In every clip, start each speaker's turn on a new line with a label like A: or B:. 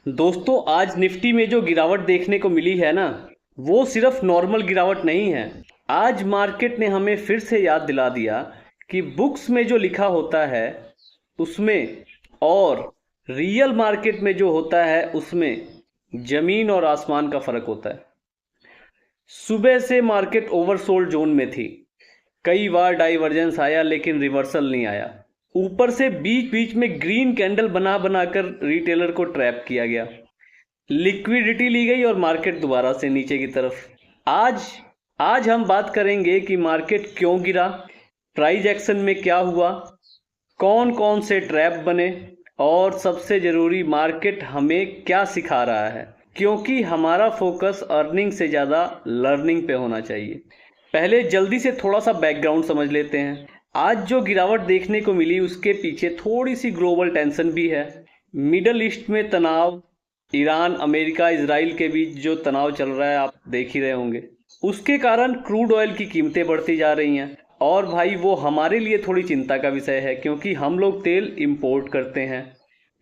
A: दोस्तों, आज निफ्टी में जो गिरावट देखने को मिली है ना, वो सिर्फ नॉर्मल गिरावट नहीं है। आज मार्केट ने हमें फिर से याद दिला दिया कि बुक्स में जो लिखा होता है उसमें और रियल मार्केट में जो होता है उसमें जमीन और आसमान का फर्क होता है। सुबह से मार्केट ओवरसोल्ड जोन में थी। कई बार डाइवर्जेंस आया लेकिन रिवर्सल नहीं आया। ऊपर से बीच बीच में ग्रीन कैंडल बना बनाकर रिटेलर को ट्रैप किया गया। लिक्विडिटी ली गई और मार्केट दोबारा से नीचे की तरफ। आज आज हम बात करेंगे कि मार्केट क्यों गिरा, प्राइस एक्शन में क्या हुआ, कौन कौन से ट्रैप बने और सबसे ज़रूरी मार्केट हमें क्या सिखा रहा है, क्योंकि हमारा फोकस अर्निंग से ज़्यादा लर्निंग पे होना चाहिए। पहले जल्दी से थोड़ा सा बैकग्राउंड समझ लेते हैं। आज जो गिरावट देखने को मिली उसके पीछे थोड़ी सी ग्लोबल टेंशन भी है। मिडल ईस्ट में तनाव, ईरान, अमेरिका, इजराइल के बीच जो तनाव चल रहा है आप देख ही रहे होंगे। उसके कारण क्रूड ऑयल की कीमतें बढ़ती जा रही हैं और भाई वो हमारे लिए थोड़ी चिंता का विषय है क्योंकि हम लोग तेल इंपोर्ट करते हैं।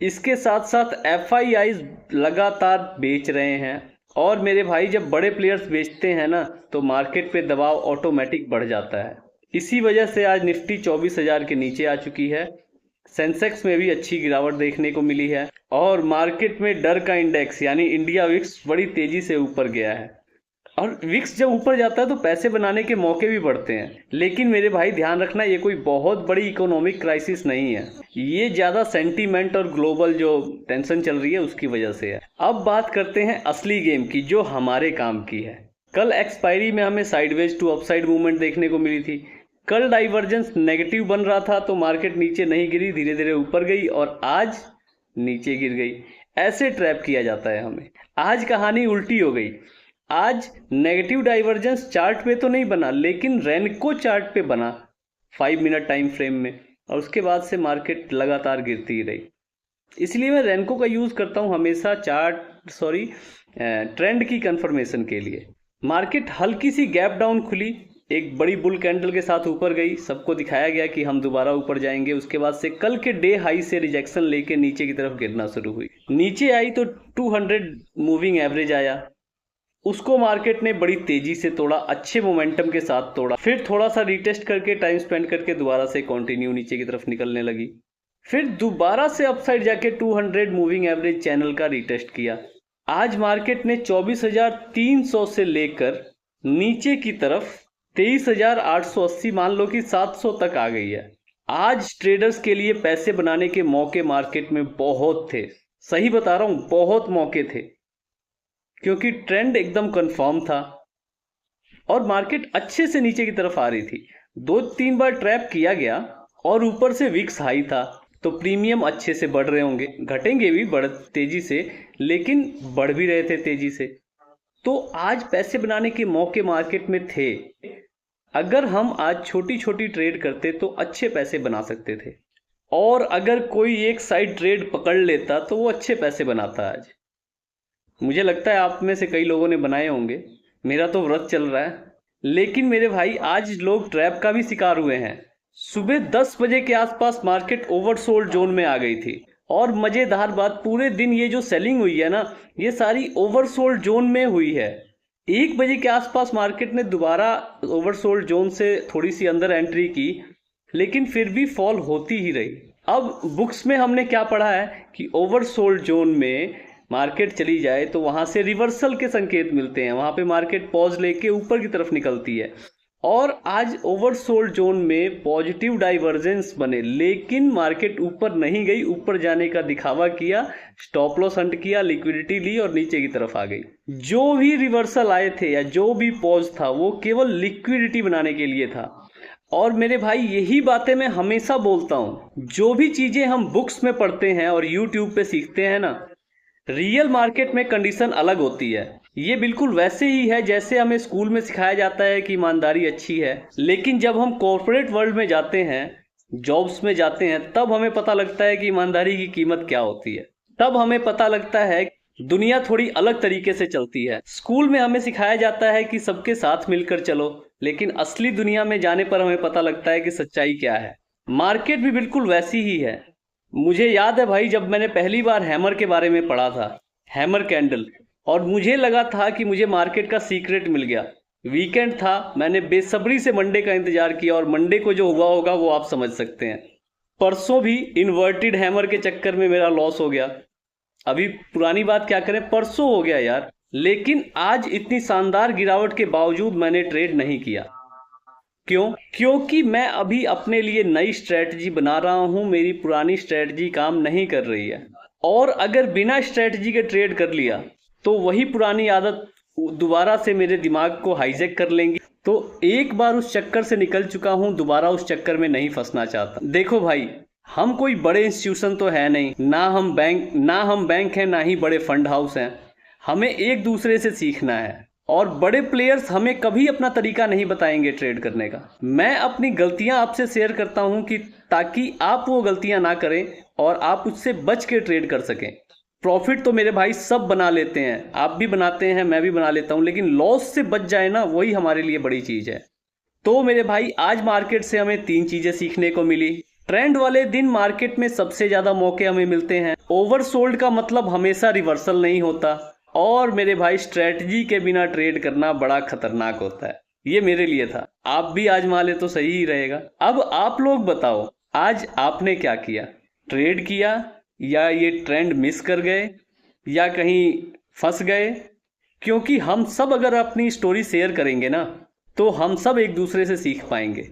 A: इसके साथ साथ एफआईआईज लगातार बेच रहे हैं और मेरे भाई जब बड़े प्लेयर्स बेचते हैं ना तो मार्केट पे दबाव ऑटोमेटिक बढ़ जाता है। इसी वजह से आज निफ्टी 24,000 के नीचे आ चुकी है। सेंसेक्स में भी अच्छी गिरावट देखने को मिली है और मार्केट में डर का इंडेक्स यानी इंडिया विक्स बड़ी तेजी से ऊपर गया है। और विक्स जब ऊपर जाता है तो पैसे बनाने के मौके भी बढ़ते हैं। लेकिन मेरे भाई ध्यान रखना, ये कोई बहुत बड़ी इकोनॉमिक क्राइसिस नहीं है, ये ज़्यादा सेंटीमेंट और ग्लोबल जो टेंशन चल रही है उसकी वजह से है। अब बात करते हैं असली गेम की जो हमारे काम की है। कल एक्सपायरी में हमें साइडवेज टू अपसाइड मूवमेंट देखने को मिली थी। कल डाइवर्जेंस नेगेटिव बन रहा था तो मार्केट नीचे नहीं गिरी, धीरे धीरे ऊपर गई और आज नीचे गिर गई। ऐसे ट्रैप किया जाता है हमें। आज कहानी उल्टी हो गई। आज नेगेटिव डाइवर्जेंस चार्ट पे तो नहीं बना लेकिन रेनको चार्ट पे बना 5 मिनट टाइम फ्रेम में और उसके बाद से मार्केट लगातार गिरती ही रही। इसलिए मैं रेनको का यूज़ करता हूँ हमेशा ट्रेंड की कंफर्मेशन के लिए। मार्केट हल्की सी गैप डाउन खुली, एक बड़ी बुल कैंडल के साथ ऊपर गई, सबको दिखाया गया कि हम दोबारा ऊपर जाएंगे। उसके बाद से कल के डे हाई से रिजेक्शन लेके नीचे की तरफ गिरना शुरू हुई। नीचे आई तो 200 मूविंग एवरेज आया, उसको मार्केट ने बड़ी तेजी से तोड़ा, अच्छे मोमेंटम के साथ तोड़ा। फिर थोड़ा सा रिटेस्ट करके टाइम स्पेंड करके दोबारा से कंटिन्यू नीचे की तरफ निकलने लगी। फिर दोबारा से अपसाइड जाके 200 मूविंग एवरेज चैनल का रिटेस्ट किया। आज मार्केट ने 24,300 से लेकर नीचे की तरफ 23,880 मान लो कि 700 तक आ गई है। आज ट्रेडर्स के लिए पैसे बनाने के मौके मार्केट में बहुत थे। सही बता रहा हूं, बहुत मौके थे क्योंकि ट्रेंड एकदम कंफर्म था और मार्केट अच्छे से नीचे की तरफ आ रही थी। 2-3 बार ट्रैप किया गया और ऊपर से विक्स हाई था तो प्रीमियम अच्छे से बढ़ रहे होंगे, घटेंगे भी बढ़ तेजी से, लेकिन बढ़ भी रहे थे तेजी से। तो आज पैसे बनाने के मौके मार्केट में थे। अगर हम आज छोटी छोटी ट्रेड करते तो अच्छे पैसे बना सकते थे और अगर कोई एक साइड ट्रेड पकड़ लेता तो वो अच्छे पैसे बनाता। आज मुझे लगता है आप में से कई लोगों ने बनाए होंगे, मेरा तो व्रत चल रहा है। लेकिन मेरे भाई आज लोग ट्रैप का भी शिकार हुए हैं। सुबह 10 बजे के आसपास मार्केट ओवरसोल्ड जोन में आ गई थी और मजेदार बात, पूरे दिन ये जो सेलिंग हुई है ना ये सारी ओवरसोल्ड जोन में हुई है। 1 बजे के आसपास मार्केट ने दोबारा ओवरसोल्ड जोन से थोड़ी सी अंदर एंट्री की लेकिन फिर भी फॉल होती ही रही। अब बुक्स में हमने क्या पढ़ा है कि ओवरसोल्ड जोन में मार्केट चली जाए तो वहां से रिवर्सल के संकेत मिलते हैं, वहां पे मार्केट पॉज लेके ऊपर की तरफ निकलती है। और आज ओवरसोल्ड जोन में पॉजिटिव डाइवर्जेंस बने लेकिन मार्केट ऊपर नहीं गई, ऊपर जाने का दिखावा किया, स्टॉप लॉस हंट किया, लिक्विडिटी ली और नीचे की तरफ आ गई। जो भी रिवर्सल आए थे या जो भी पॉज था वो केवल लिक्विडिटी बनाने के लिए था। और मेरे भाई यही बातें मैं हमेशा बोलता हूं, जो भी चीजें हम बुक्स में पढ़ते हैं और यूट्यूब पे सीखते हैं ना, रियल मार्केट में कंडीशन अलग होती है। ये बिल्कुल वैसे ही है जैसे हमें स्कूल में सिखाया जाता है कि ईमानदारी अच्छी है, लेकिन जब हम कॉर्पोरेट वर्ल्ड में जाते हैं, जॉब्स में जाते हैं, तब हमें पता लगता है कि ईमानदारी की कीमत क्या होती है। तब हमें पता लगता है दुनिया थोड़ी अलग तरीके से चलती है। स्कूल में हमें सिखाया जाता है कि सबके साथ मिलकर चलो, लेकिन असली दुनिया में जाने पर हमें पता लगता है कि सच्चाई क्या है। मार्केट भी बिल्कुल वैसी ही है। मुझे याद है भाई, जब मैंने पहली बार हैमर के बारे में पढ़ा था हैमर कैंडल, और मुझे लगा था कि मुझे मार्केट का सीक्रेट मिल गया। वीकेंड था, मैंने बेसब्री से मंडे का इंतजार किया और मंडे को जो हुआ होगा वो आप समझ सकते हैं। परसों भी इन्वर्टेड हैमर के चक्कर में मेरा लॉस हो गया। अभी पुरानी बात क्या करें, परसों हो गया यार। लेकिन आज इतनी शानदार गिरावट के बावजूद मैंने ट्रेड नहीं किया। क्यों? क्योंकि मैं अभी अपने लिए नई स्ट्रेटजी बना रहा हूं। मेरी पुरानी स्ट्रेटजी काम नहीं कर रही है, और अगर बिना स्ट्रेटजी के ट्रेड कर लिया तो वही पुरानी आदत दोबारा से मेरे दिमाग को हाईजैक कर लेंगी। तो एक बार उस चक्कर से निकल चुका हूं, दोबारा उस चक्कर में नहीं फंसना चाहता। देखो भाई, हम कोई बड़े इंस्टीट्यूशन तो है नहीं, ना हम बैंक हैं, ना ही बड़े फंड हाउस हैं। हमें एक दूसरे से सीखना है, और बड़े प्लेयर्स हमें कभी अपना तरीका नहीं बताएंगे ट्रेड करने का। मैं अपनी गलतियां आपसे शेयर करता हूं कि ताकि आप वो गलतियां ना करें और आप उससे बच के ट्रेड कर सकें। प्रॉफिट तो मेरे भाई सब बना लेते हैं, आप भी बनाते हैं, मैं भी बना लेता हूं, लेकिन लॉस से बच जाए ना, वही हमारे लिए बड़ी चीज है। तो मेरे भाई, आज मार्केट से हमें 3 चीजें सीखने को मिली। ट्रेंड वाले दिन मार्केट में सबसे ज्यादा मौके हमें मिलते हैं। ओवरसोल्ड का मतलब हमेशा रिवर्सल नहीं होता। और मेरे भाई, स्ट्रेटजी के बिना ट्रेड करना बड़ा खतरनाक होता है। ये मेरे लिए था, आप भी आजमा ले तो सही ही रहेगा। अब आप लोग बताओ, आज आपने क्या किया? ट्रेड किया, या ये ट्रेंड मिस कर गए, या कहीं फंस गए? क्योंकि हम सब अगर अपनी स्टोरी शेयर करेंगे ना, तो हम सब एक दूसरे से सीख पाएंगे।